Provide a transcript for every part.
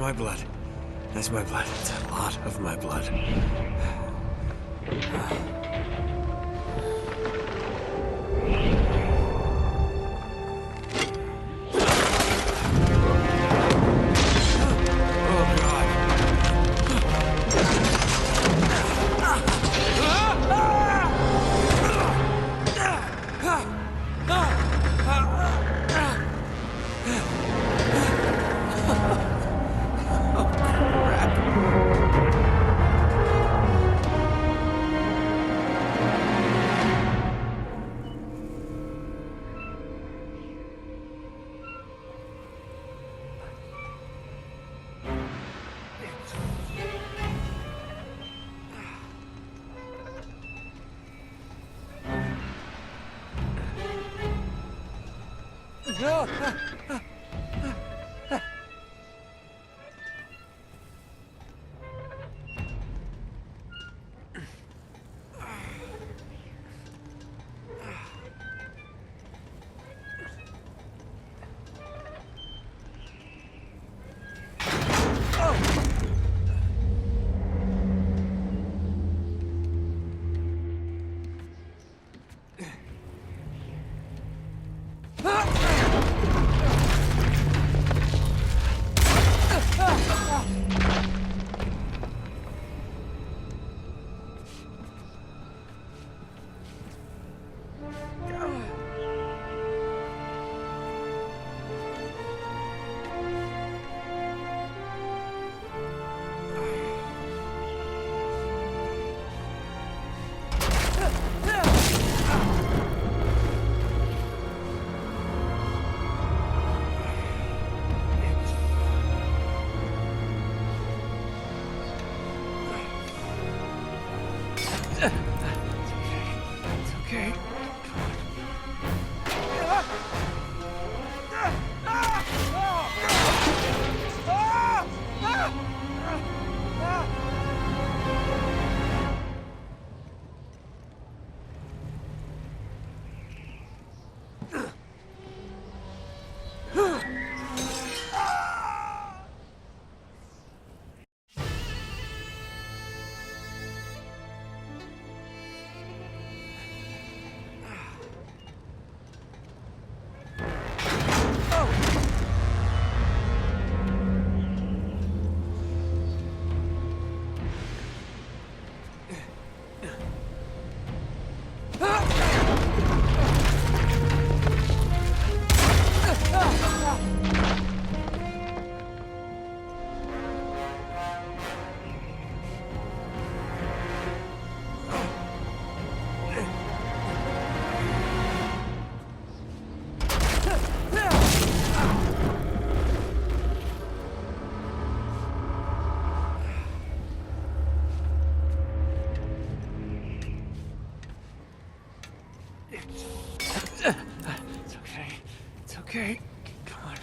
my blood. That's my blood. It's a lot of my blood. No! Okay, come on.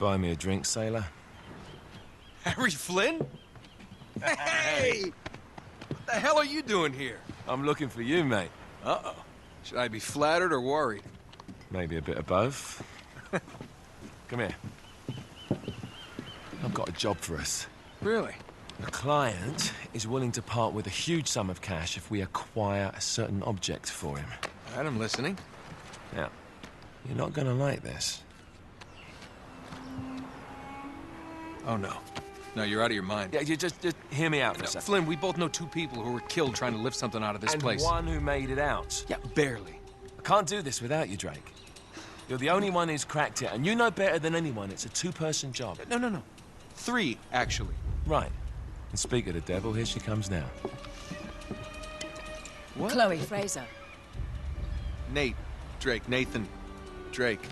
buy me a drink, sailor? Harry Flynn? Hey! What the hell are you doing here? I'm looking for you, mate. Uh-oh. Should I be flattered or worried? Maybe a bit of both. Come here. I've got a job for us. Really? The client is willing to part with a huge sum of cash if we acquire a certain object for him. All right, I'm listening. Now, you're not gonna like this. Oh, no. No, you're out of your mind. Yeah, you just hear me out for a No, second. Flynn, we both know two people who were killed trying to lift something out of this place. And one who made it out. Yeah, barely. I can't do this without you, Drake. You're the only one who's cracked it, and you know better than anyone it's a two-person job. No. 3, actually. Right. And speak of the devil, here she comes now. What? Chloe Frazer. Nate. Drake. Nathan. Drake.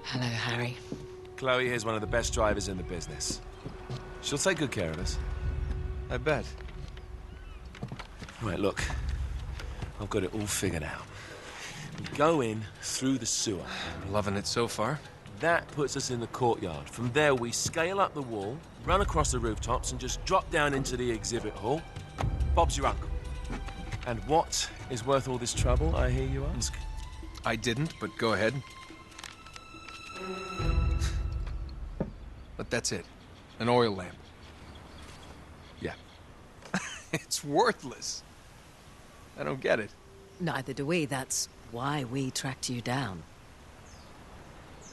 Hello, Harry. Chloe here's one of the best drivers in the business. She'll take good care of us. I bet. Right, look. I've got it all figured out. We go in through the sewer. I'm loving it so far. That puts us in the courtyard. From there, we scale up the wall, run across the rooftops, and just drop down into the exhibit hall. Bob's your uncle. And what is worth all this trouble, I hear you ask? I didn't, but go ahead. But that's it. An oil lamp. Yeah. It's worthless. I don't get it. Neither do we. That's why we tracked you down.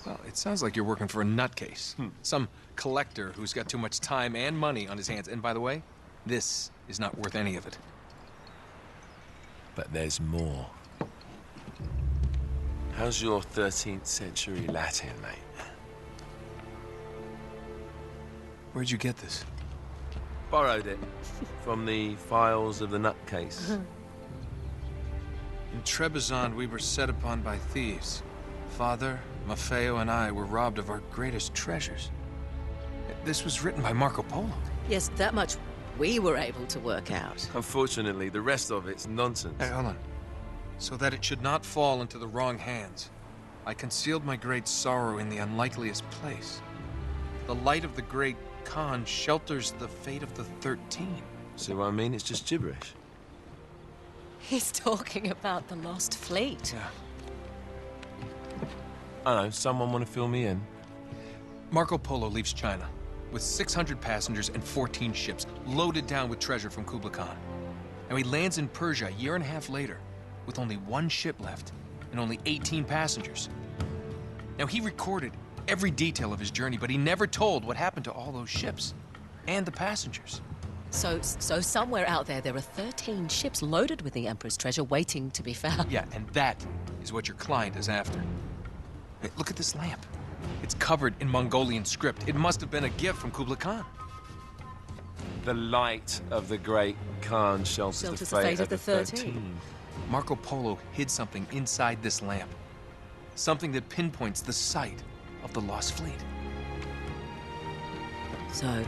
Well, it sounds like you're working for a nutcase. Some collector who's got too much time and money on his hands. And by the way, this is not worth any of it. But there's more. How's your 13th century Latin, mate? Where'd you get this? Borrowed it from the files of the nutcase. In Trebizond, we were set upon by thieves. Father, Maffeo, and I were robbed of our greatest treasures. This was written by Marco Polo. Yes, that much we were able to work out. Unfortunately, the rest of it's nonsense. Hey, hold on. So that it should not fall into the wrong hands, I concealed my great sorrow in the unlikeliest place. The light of the great Khan shelters the fate of the 13. See what I mean? It's just gibberish. He's talking about the lost fleet. Yeah. I don't know, someone want to fill me in? Marco Polo leaves China with 600 passengers and 14 ships loaded down with treasure from Kublai Khan. And he lands in Persia a year and a half later with only 1 ship left and only 18 passengers. Now, he recorded every detail of his journey, but he never told what happened to all those ships and the passengers. So somewhere out there are 13 ships loaded with the Emperor's treasure waiting to be found. Yeah, and that is what your client is after. Hey, look at this lamp. It's covered in Mongolian script. It must have been a gift from Kublai Khan. The light of the great Khan shelters the fate of the 13. Marco Polo hid something inside this lamp. Something that pinpoints the site of the lost fleet. So,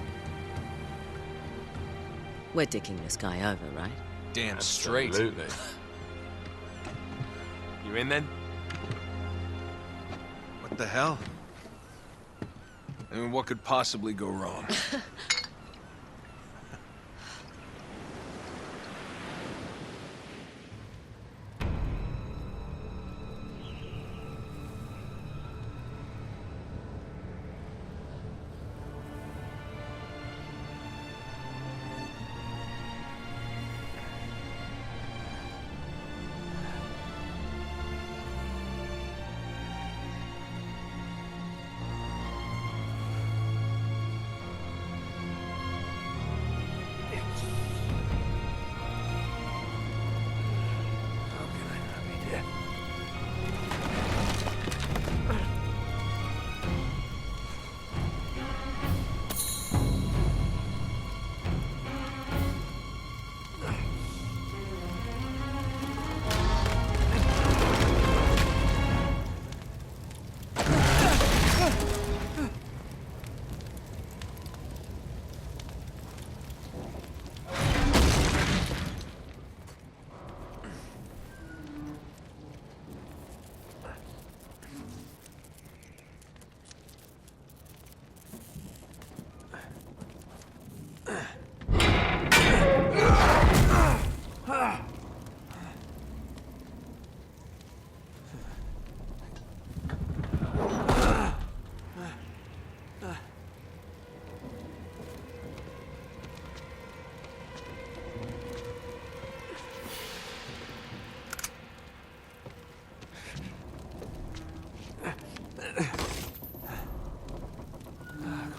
we're dicking this guy over, right? Damn straight. Absolutely. You in then? What the hell? I mean, what could possibly go wrong?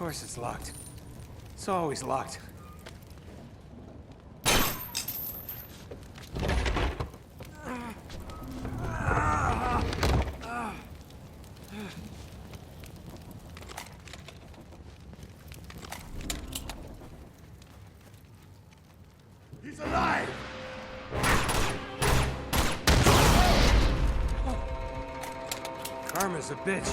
course it's locked. It's always locked. He's alive! Karma's a bitch.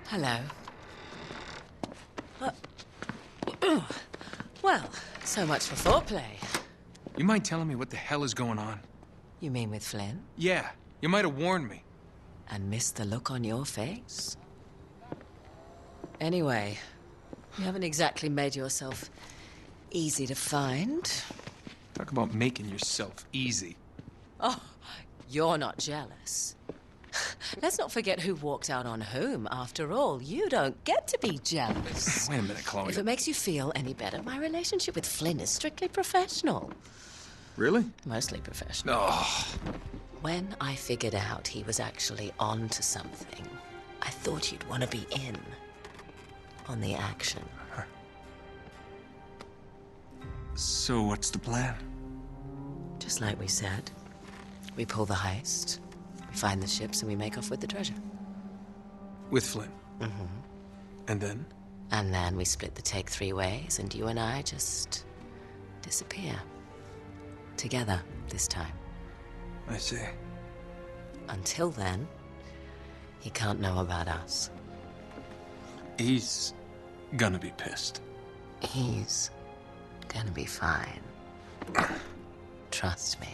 Hello. Well, so much for foreplay. You mind telling me what the hell is going on? You mean with Flynn? Yeah, you might have warned me. And missed the look on your face? Anyway, you haven't exactly made yourself easy to find. Talk about making yourself easy. Oh, you're not jealous. Let's not forget who walked out on whom. After all, you don't get to be jealous. Wait a minute, Chloe. If it makes you feel any better, my relationship with Flynn is strictly professional. Really? Mostly professional. Oh, When I figured out he was actually on to something, I thought you'd want to be in on the action. so what's the plan? Just like we said. We pull the heist, we find the ships, and we make off with the treasure. With Flynn? Mm-hmm. And then? And then we split the take 3 ways, and you and I just disappear. Together, this time. I see. Until then, he can't know about us. He's gonna be pissed. He's gonna be fine. Trust me.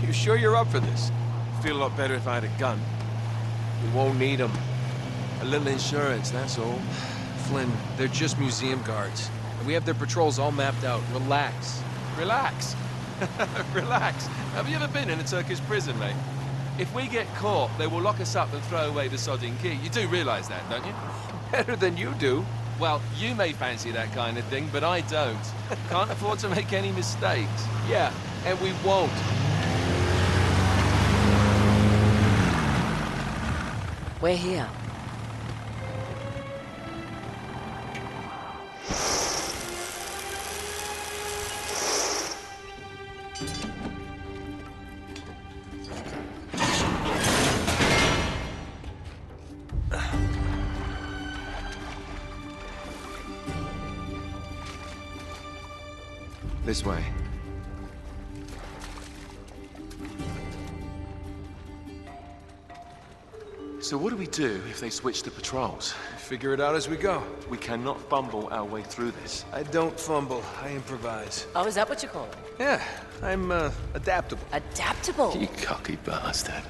You sure you're up for this? Feel a lot better if I had a gun. We won't need them. A little insurance, that's all. Flynn, they're just museum guards. And we have their patrols all mapped out. Relax. Relax. Relax. Have you ever been in a Turkish prison, mate? If we get caught, they will lock us up and throw away the sodding key. You do realize that, don't you? Better than you do. Well, you may fancy that kind of thing, but I don't. Can't afford to make any mistakes. Yeah, and we won't. We're here. This way. So what do we do if they switch to patrols? Figure it out as we go. We cannot fumble our way through this. I don't fumble, I improvise. Oh, is that what you call it? Yeah, I'm, adaptable. Adaptable. You cocky bastard.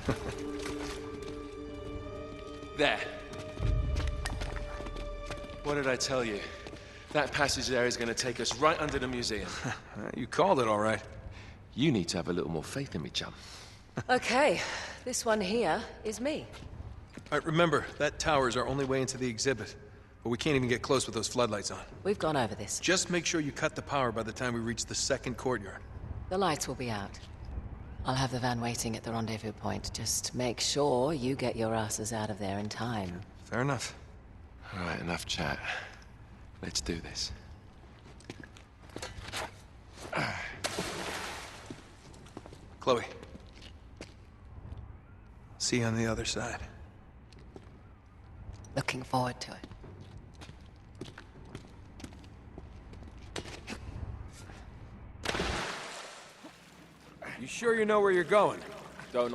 There. What did I tell you? That passage there is going to take us right under the museum. You called it all right. You need to have a little more faith in me, chum. Okay, this one here is me. All right, remember, that tower is our only way into the exhibit. But we can't even get close with those floodlights on. We've gone over this. Just make sure you cut the power by the time we reach the second courtyard. The lights will be out. I'll have the van waiting at the rendezvous point. Just make sure you get your asses out of there in time. Fair enough. All right, enough chat. Let's do this. Chloe. See you on the other side. Looking forward to it. You sure you know where you're going? Don't